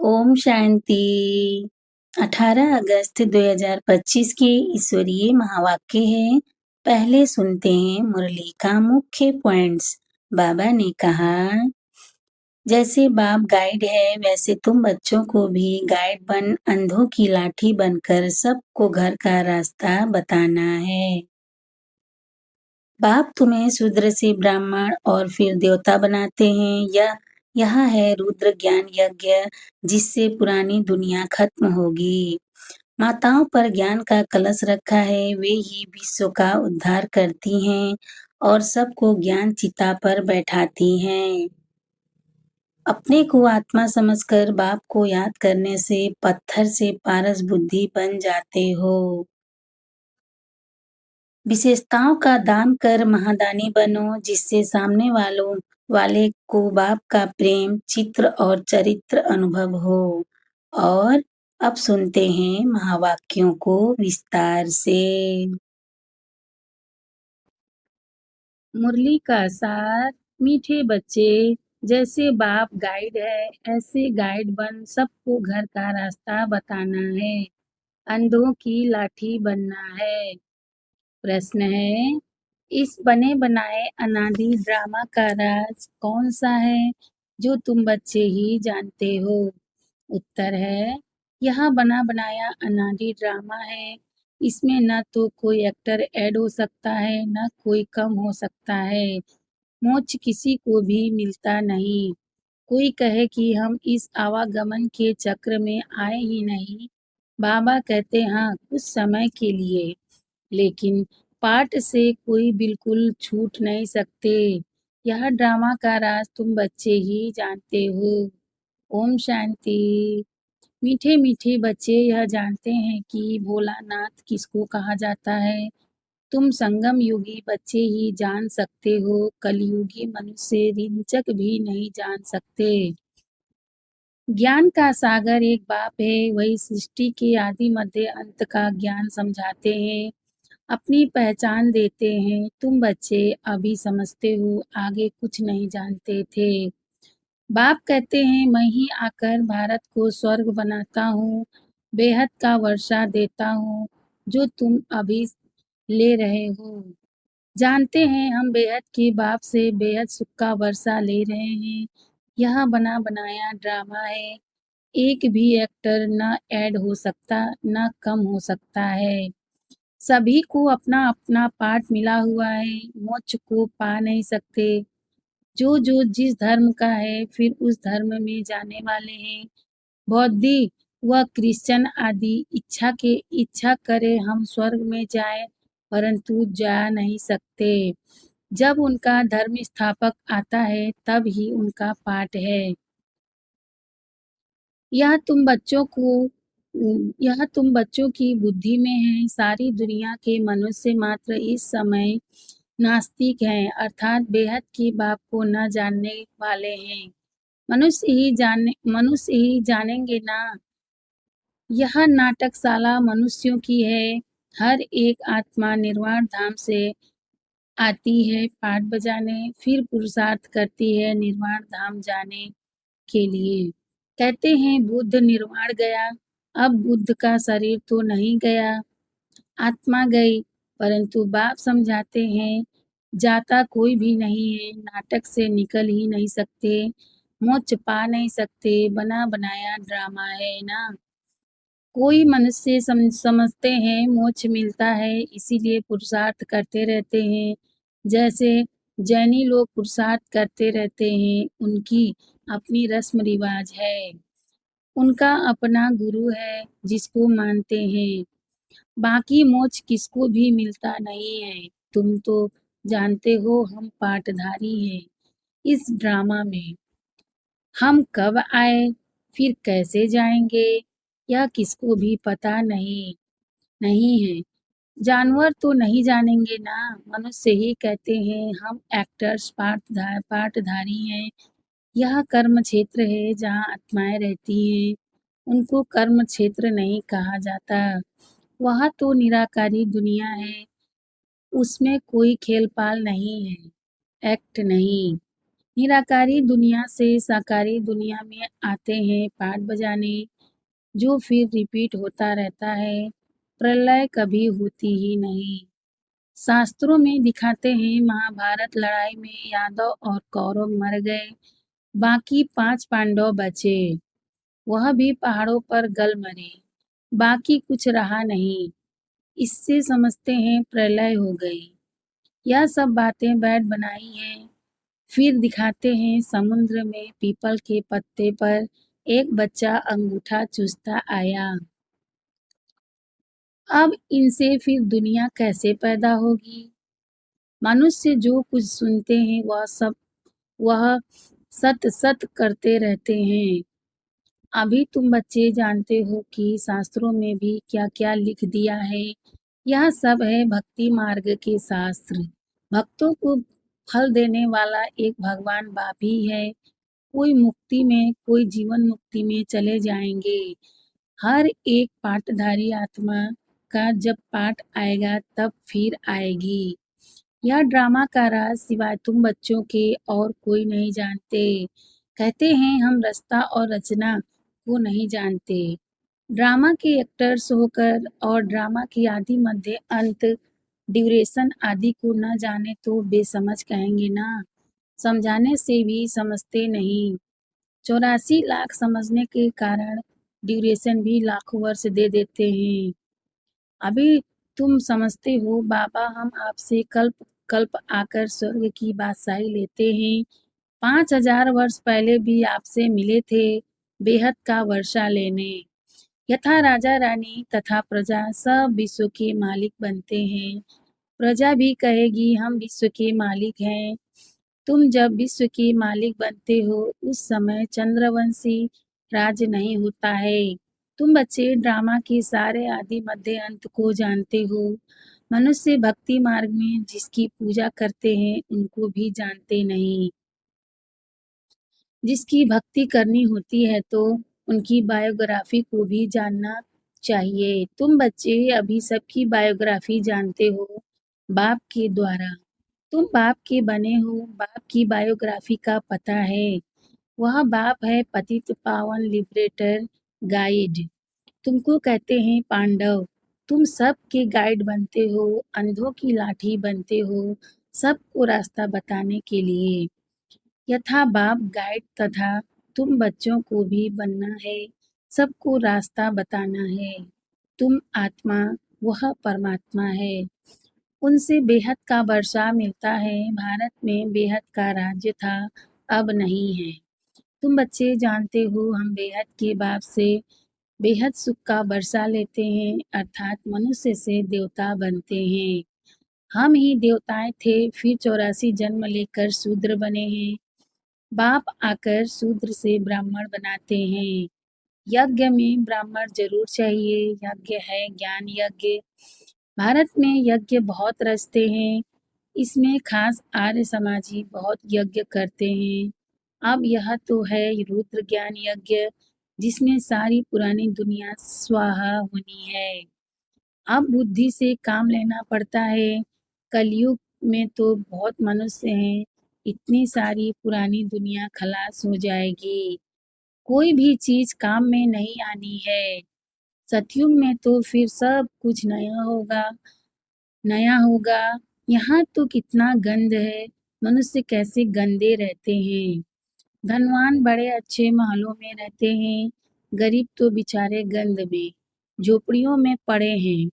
ओम शांति। 18 अगस्त 2025 के ईश्वरीय महावाक्य है। पहले सुनते हैं मुरली का मुख्य पॉइंट्स। बाबा ने कहा, जैसे बाप गाइड है वैसे तुम बच्चों को भी गाइड बन अंधों की लाठी बनकर सबको घर का रास्ता बताना है। बाप तुम्हें शूद्र से ब्राह्मण और फिर देवता बनाते हैं। यह है रुद्र ज्ञान यज्ञ, जिससे पुरानी दुनिया खत्म होगी। माताओं पर ज्ञान का कलश रखा है, वे ही विश्व का उद्धार करती हैं और सबको ज्ञान चिता पर बैठाती हैं। अपने को आत्मा समझकर बाप को याद करने से पत्थर से पारस बुद्धि बन जाते हो। विशेषताओं का दान कर महादानी बनो, जिससे सामने वाले को बाप का प्रेम, चित्र और चरित्र अनुभव हो। और अब सुनते हैं महावाक्यों को विस्तार से। मुरली का सार। मीठे बच्चे, जैसे बाप गाइड है ऐसे गाइड बन सबको घर का रास्ता बताना है, अंधों की लाठी बनना है। प्रश्न है, इस बने बनाए अनादि ड्रामा का राज कौन सा है जो तुम बच्चे ही जानते हो? उत्तर है, यह बना बनाया अनादि ड्रामा है। इसमें न तो कोई एक्टर ऐड हो सकता है, न कोई कम हो सकता है। मोक्ष किसी को भी मिलता नहीं। कोई कहे कि हम इस आवागमन के चक्र में आए ही नहीं। बाबा कहते हाँ, कुछ समय के लिए, लेकिन पाठ से कोई बिल्कुल छूट नहीं सकते। यह ड्रामा का राज तुम बच्चे ही जानते हो। ओम शांति। मीठे मीठे बच्चे यह जानते हैं कि भोलानाथ किसको कहा जाता है। तुम संगम युगी बच्चे ही जान सकते हो, कलयुगी मनुष्य रिंचक भी नहीं जान सकते। ज्ञान का सागर एक बाप है, वही सृष्टि के आदि मध्य अंत का ज्ञान समझाते हैं, अपनी पहचान देते हैं। तुम बच्चे अभी समझते हो, आगे कुछ नहीं जानते थे। बाप कहते हैं, मैं ही आकर भारत को स्वर्ग बनाता हूँ, बेहद का वर्षा देता हूँ, जो तुम अभी ले रहे हो। जानते हैं हम बेहद के बाप से बेहद सुख का वर्षा ले रहे हैं। यह बना बनाया ड्रामा है। एक भी एक्टर न ऐड हो सकता, न कम हो सकता है। सभी को अपना अपना पाठ मिला हुआ है, मोक्ष को पा नहीं सकते। जो जो जिस धर्म का है फिर उस धर्म में जाने वाले हैं। बौद्धिक व क्रिश्चियन आदि इच्छा करे हम स्वर्ग में जाएं, परंतु जा नहीं सकते। जब उनका धर्म स्थापक आता है तब ही उनका पाठ है। यह तुम बच्चों को यह तुम बच्चों की बुद्धि में है। सारी दुनिया के मनुष्य मात्र इस समय नास्तिक हैं, अर्थात बेहद की बाप को न जानने वाले हैं। मनुष्य ही जानेंगे ना। यह नाटकशाला मनुष्यों की है। हर एक आत्मा निर्वाण धाम से आती है पाठ बजाने, फिर पुरुषार्थ करती है निर्वाण धाम जाने के लिए। कहते हैं बुद्ध निर्वाण गया, अब बुद्ध का शरीर तो नहीं गया, आत्मा गई। परंतु बाप समझाते हैं, जाता कोई भी नहीं है, नाटक से निकल ही नहीं सकते, मोक्ष पा नहीं सकते, बना बनाया ड्रामा है ना। कोई मनुष्य समझते हैं मोक्ष मिलता है, इसीलिए पुरुषार्थ करते रहते हैं। जैसे जैनी लोग पुरुषार्थ करते रहते हैं, उनकी अपनी रस्म रिवाज है, उनका अपना गुरु है जिसको मानते हैं। बाकी मोक्ष किसको भी मिलता नहीं है। तुम तो जानते हो हम पाठधारी हैं इस ड्रामा में। हम कब आए, फिर कैसे जाएंगे, यह किसको भी पता नहीं है। जानवर तो नहीं जानेंगे ना, मनुष्य ही कहते हैं हम एक्टर्स पाठधारी हैं। यह कर्म क्षेत्र है जहाँ आत्माएं रहती हैं, उनको कर्म क्षेत्र नहीं कहा जाता। वह तो निराकारी दुनिया है, उसमें कोई खेल पाल नहीं है, एक्ट नहीं। निराकारी दुनिया से साकारी दुनिया में आते हैं पाठ बजाने, जो फिर रिपीट होता रहता है। प्रलय कभी होती ही नहीं। शास्त्रों में दिखाते हैं महाभारत लड़ाई में यादव और कौरव मर गए, बाकी 5 पांडव बचे। वह भी पहाड़ों पर गल मरे, बाकी कुछ रहा नहीं। इससे समझते हैं प्रलय हो गई। यह सब बातें बैठ बनाई हैं। फिर दिखाते हैं समुद्र में पीपल के पत्ते पर एक बच्चा अंगूठा चूसता आया। अब इनसे फिर दुनिया कैसे पैदा होगी? मनुष्य जो कुछ सुनते हैं वह सत सत करते रहते हैं। अभी तुम बच्चे जानते हो कि शास्त्रों में भी क्या-क्या लिख दिया है। यह सब है भक्ति मार्ग के शास्त्र। भक्तों को फल देने वाला एक भगवान बाप ही है। कोई मुक्ति में, कोई जीवन मुक्ति में चले जाएंगे। हर एक पाठधारी आत्मा का जब पाठ आएगा तब फिर आएगी। यह ड्रामा का राज सिवाय तुम बच्चों के और कोई नहीं जानते। कहते हैं हम रास्ता और रचना को नहीं जानते। ड्रामा के एक्टर्स होकर और ड्रामा की आदि मध्य अंत ड्यूरेशन आदि को न जाने तो बेसमझ कहेंगे ना। समझाने से भी समझते नहीं। 84 लाख समझने के कारण ड्यूरेशन भी लाखों वर्ष दे देते हैं। अभी तुम समझते हो बाबा हम आपसे कल्प कल्प आकर स्वर्ग की बादशाही लेते हैं। 5000 वर्ष पहले भी आपसे मिले थे बेहद का वर्षा लेने। यथा राजा रानी तथा प्रजा सब विश्व के मालिक बनते हैं। प्रजा भी कहेगी हम विश्व के मालिक हैं। तुम जब विश्व के मालिक बनते हो उस समय चंद्रवंशी राज नहीं होता है। तुम बच्चे ड्रामा के सारे आदि मध्य अंत को जानते हो। मनुष्य भक्ति मार्ग में जिसकी पूजा करते हैं उनको भी जानते नहीं। जिसकी भक्ति करनी होती है तो उनकी बायोग्राफी को भी जानना चाहिए। तुम बच्चे अभी सबकी बायोग्राफी जानते हो बाप के द्वारा। तुम बाप के बने हो, बाप की बायोग्राफी का पता है। वह बाप है पतित पावन लिबरेटर गाइड। तुमको कहते हैं पांडव। तुम सबके गाइड बनते हो, अंधों की लाठी बनते हो, सबको रास्ता बताने के लिए। यथा बाप गाइड तथा तुम बच्चों को भी बनना है, सबको रास्ता बताना है। तुम आत्मा, वह परमात्मा है। उनसे बेहद का वर्षा मिलता है। भारत में बेहद का राज्य था, अब नहीं है। तुम बच्चे जानते हो हम बेहद के बाप से बेहद सुख का वर्षा लेते हैं, अर्थात मनुष्य से देवता बनते हैं। हम ही देवताएं थे, फिर 84 जन्म लेकर शूद्र बने हैं। बाप आकर शूद्र से ब्राह्मण बनाते हैं। यज्ञ में ब्राह्मण जरूर चाहिए। यज्ञ है ज्ञान यज्ञ। भारत में यज्ञ बहुत रचते हैं। इसमें खास आर्य समाजी बहुत यज्ञ करते हैं। अब यह तो है रुद्र ज्ञान यज्ञ, जिसमें सारी पुरानी दुनिया स्वाहा होनी है। अब बुद्धि से काम लेना पड़ता है। कलयुग में तो बहुत मनुष्य हैं, इतनी सारी पुरानी दुनिया खलास हो जाएगी। कोई भी चीज काम में नहीं आनी है। सतयुग में तो फिर सब कुछ नया होगा। यहाँ तो कितना गंद है, मनुष्य कैसे गंदे रहते हैं। धनवान बड़े अच्छे महलों में रहते हैं, गरीब तो बेचारे गंद में, झोपड़ियों में पड़े हैं।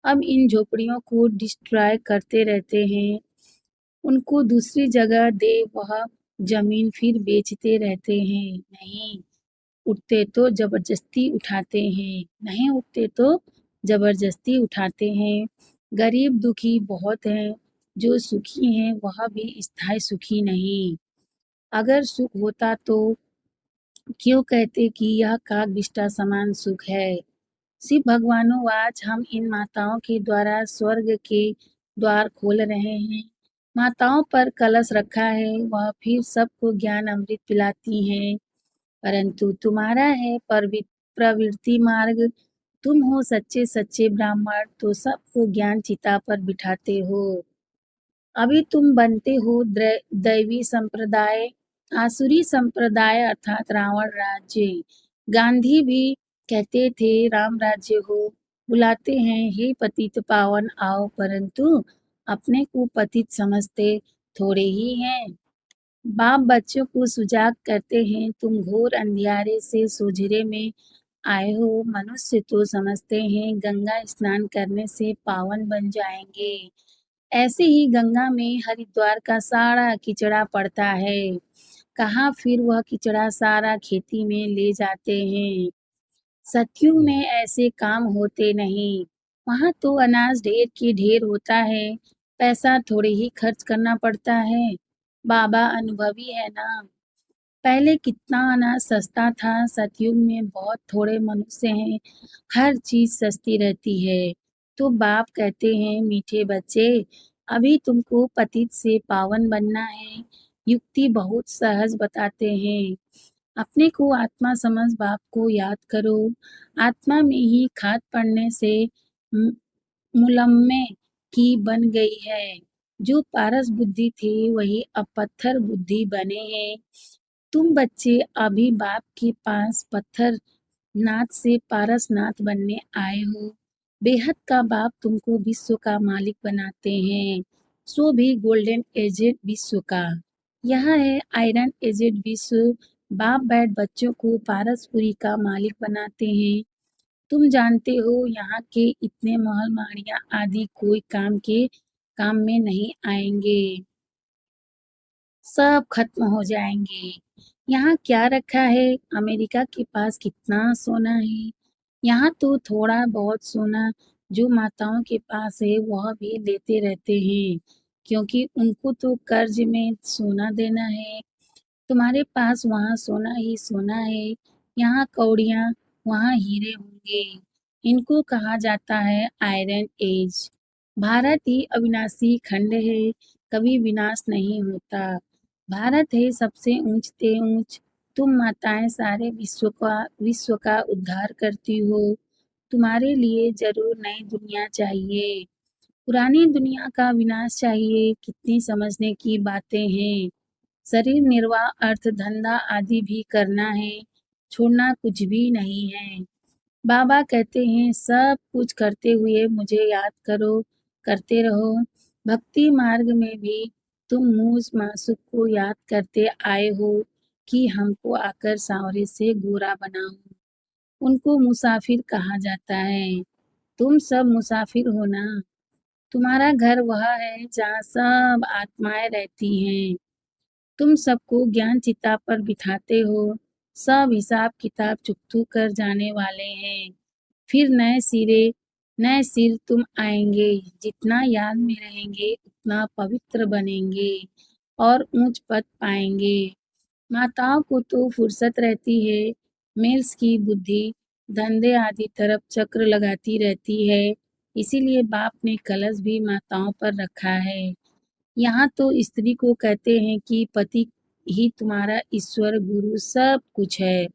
अब इन झोपड़ियों को डिस्ट्रॉय करते रहते हैं। उनको दूसरी जगह दे वह जमीन फिर बेचते रहते हैं। नहीं उठते तो जबरदस्ती उठाते हैं, नहीं उठते तो जबरदस्ती उठाते हैं। गरीब दुखी बहुत हैं, जो सुखी हैं वह भी स्थायी सुखी नहीं। अगर सुख होता तो क्यों कहते कि यह कागविष्टा समान सुख है। शिव भगवानों आज हम इन माताओं के द्वारा स्वर्ग के द्वार खोल रहे हैं। माताओं पर कलश रखा है, वह फिर सबको ज्ञान अमृत पिलाती हैं। परंतु तुम्हारा है प्रवृत्ति मार्ग। तुम हो सच्चे सच्चे ब्राह्मण तो सबको ज्ञान चिता पर बिठाते हो। अभी तुम बनते हो दैवी संप्रदाय। आसुरी संप्रदाय अर्थात रावण राज्य। गांधी भी कहते थे राम राज्य हो, बुलाते हैं हे पतित पावन आओ, परंतु अपने को पतित समझते थोड़े ही हैं। बाप बच्चों को सुजाग करते हैं, तुम घोर अंधियारे से सुझरे में आए हो। मनुष्य तो समझते हैं गंगा स्नान करने से पावन बन जाएंगे। ऐसे ही गंगा में हरिद्वार का सारा किचड़ा पड़ता है। कहाँ फिर वह किचड़ा सारा खेती में ले जाते हैं। सतयुग में ऐसे काम होते नहीं। वहाँ तो अनाज ढेर की ढेर होता है, पैसा थोड़े ही खर्च करना पड़ता है। बाबा अनुभवी है ना। पहले कितना अनाज सस्ता था, सतयुग में बहुत थोड़े मनुष्य हैं, हर चीज सस्ती रहती है। तो बाप कहते हैं मीठे बच्चे, अभी तुमको पतित से पावन बनना है। युक्ति बहुत सहज बताते हैं। अपने को आत्मा समझ बाप को याद करो। आत्मा में ही खाद पड़ने से मु- मुलम्मे की बन गई है। जो पारस बुद्धि थे वही अब पत्थर बुद्धि बने हैं। तुम बच्चे अभी बाप के पास पत्थर नाथ से पारसनाथ बनने आए हो। बेहद का बाप तुमको विश्व का मालिक बनाते हैं, सो भी गोल्डन एजेड विश्व का। यह है आयरन एजेड विश्व। बाप बैठ बच्चों को पारसपुरी का मालिक बनाते हैं। तुम जानते हो यहाँ के इतने महल माड़ियाँ आदि कोई काम में नहीं आएंगे, सब खत्म हो जाएंगे। यहाँ क्या रखा है, अमेरिका के पास कितना सोना है। यहाँ तो थोड़ा बहुत सोना जो माताओं के पास है वह भी लेते रहते हैं, क्योंकि उनको तो कर्ज में सोना देना है। तुम्हारे पास वहाँ सोना ही सोना है। यहाँ कौड़ियाँ, वहाँ हीरे होंगे। इनको कहा जाता है आयरन एज। भारत ही अविनाशी खंड है, कभी विनाश नहीं होता। भारत है सबसे ऊंच ते ऊंच। तुम माताएं सारे विश्व का उद्धार करती हो। तुम्हारे लिए जरूर नई दुनिया चाहिए, पुरानी दुनिया का विनाश चाहिए। कितनी समझने की बातें हैं। शरीर निर्वाह, अर्थ धंधा आदि भी करना है, छोड़ना कुछ भी नहीं है। बाबा कहते हैं सब कुछ करते हुए मुझे याद करो, करते रहो। भक्ति मार्ग में भी तुम मूस मासुक को याद करते आए हो कि हमको आकर सांवरे से गोरा बनाओ। उनको मुसाफिर कहा जाता है। तुम सब मुसाफिर हो ना। तुम्हारा घर वह है जहाँ सब आत्माएं रहती हैं। तुम सबको ज्ञान चिता पर बिठाते हो। सब हिसाब किताब चुकतू कर जाने वाले हैं। फिर नए सिर तुम आएंगे। जितना याद में रहेंगे उतना पवित्र बनेंगे और ऊंच पद पाएंगे। माताओं को तो फुर्सत रहती है, मेल्स की बुद्धि धंधे आदि तरफ चक्र लगाती रहती है। इसीलिए बाप ने कलश भी माताओं पर रखा है। यहाँ तो स्त्री को कहते हैं कि पति ही तुम्हारा ईश्वर गुरु सब कुछ है,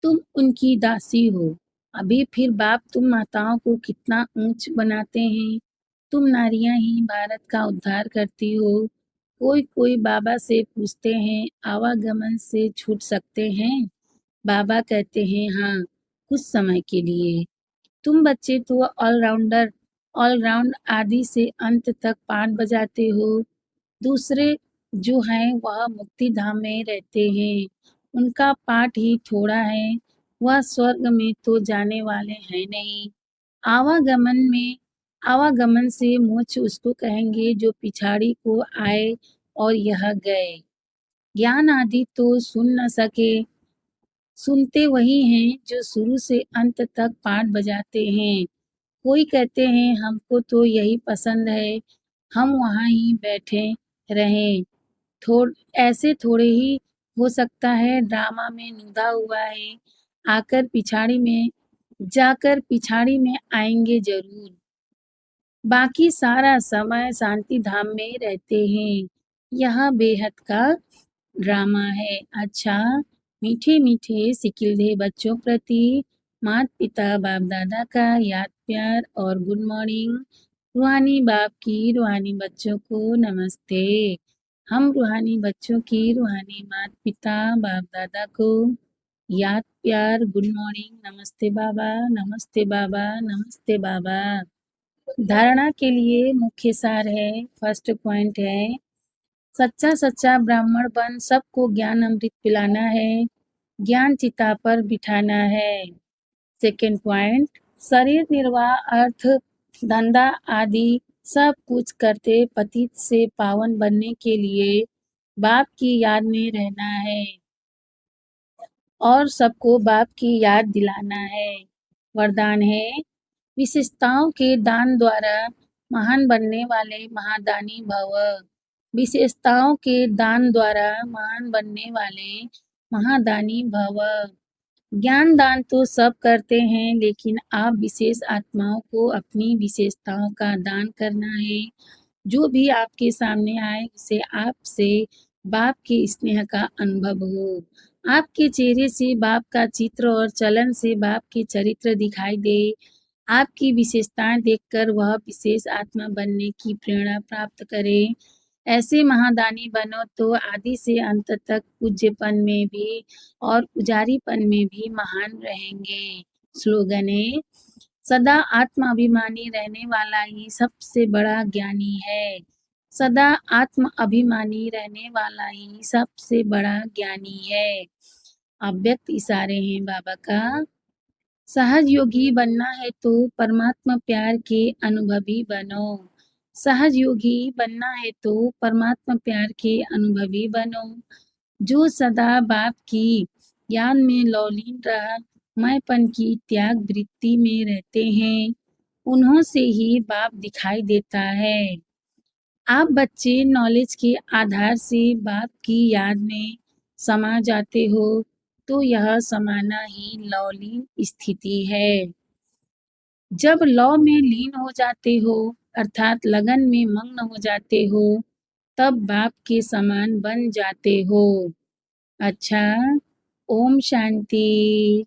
तुम उनकी दासी हो। अभी फिर बाप तुम माताओं को कितना ऊंच बनाते हैं। तुम नारियां ही भारत का उद्धार करती हो। कोई कोई बाबा से पूछते हैं आवागमन से छूट सकते हैं। बाबा कहते हैं हाँ, कुछ समय के लिए। तुम बच्चे तो ऑलराउंड आदि से अंत तक पाठ बजाते हो। दूसरे जो हैं वह मुक्ति धाम में रहते हैं, उनका पाठ ही थोड़ा है। वह स्वर्ग में तो जाने वाले हैं नहीं। आवागमन में आवागमन से मोक्ष उसको कहेंगे जो पिछाड़ी को आए और यह गए। ज्ञान आदि तो सुन न सके, सुनते वही हैं जो शुरू से अंत तक पाठ बजाते हैं। कोई कहते हैं हमको तो यही पसंद है, हम वहाँ ही बैठे रहें। थोड़ ऐसे थोड़े ही हो सकता है, ड्रामा में नुदा हुआ है, आकर पिछाड़ी में जाकर पिछाड़ी में आएंगे जरूर। बाकी सारा समय शांति धाम में रहते हैं। यह बेहद का ड्रामा है। अच्छा, मीठे मीठे सिकिलधे बच्चों प्रति माता पिता बाप दादा का याद प्यार और गुड मॉर्निंग। रूहानी बाप की रूहानी बच्चों को नमस्ते। हम रूहानी बच्चों की रूहानी माता पिता बाप दादा को याद प्यार गुड मॉर्निंग नमस्ते बाबा नमस्ते बाबा नमस्ते बाबा। धारणा के लिए मुख्य सार है, फर्स्ट पॉइंट है सच्चा सच्चा ब्राह्मण बन सबको ज्ञान अमृत पिलाना है, ज्ञान चिता पर बिठाना है। सेकेंड पॉइंट शरीर निर्वाह अर्थ धंधा आदि सब कुछ करते पतित से पावन बनने के लिए बाप की याद में रहना है और सबको बाप की याद दिलाना है। वरदान है विशेषताओं के दान द्वारा महान बनने वाले महादानी भव। विशेषताओं के दान द्वारा महान बनने वाले महादानी भव। ज्ञान दान तो सब करते हैं, लेकिन आप विशेष आत्माओं को अपनी विशेषताओं का दान करना है। जो भी आपके सामने आए उसे आपसे बाप के स्नेह का अनुभव हो। आपके चेहरे से बाप का चित्र और चलन से बाप के चरित्र दिखाई दे। आपकी विशेषताएं देखकर वह विशेष आत्मा बनने की प्रेरणा प्राप्त करे। ऐसे महादानी बनो तो आदि से अंत तक पूज्यपन में भी और पुजारीपन में भी महान रहेंगे। स्लोगन है सदा आत्माभिमानी रहने वाला ही सबसे बड़ा ज्ञानी है। सदा आत्म अभिमानी रहने वाला ही सबसे बड़ा ज्ञानी है। अव्यक्त इशारे हैं बाबा का। सहज योगी बनना है तो परमात्मा प्यार के अनुभवी बनो। सहज योगी बनना है तो परमात्मा प्यार के अनुभवी बनो। जो सदा बाप की याद में लौलीन रह मैंपन की त्याग वृत्ति में रहते हैं, उन्हों से ही बाप दिखाई देता है। आप बच्चे नॉलेज के आधार से बाप की याद में समा जाते हो, तो यह समाना ही लौलीन स्थिति है। जब लौ में लीन हो जाते हो अर्थात लगन में मग्न हो जाते हो, तब बाप के समान बन जाते हो। अच्छा, ओम शांति।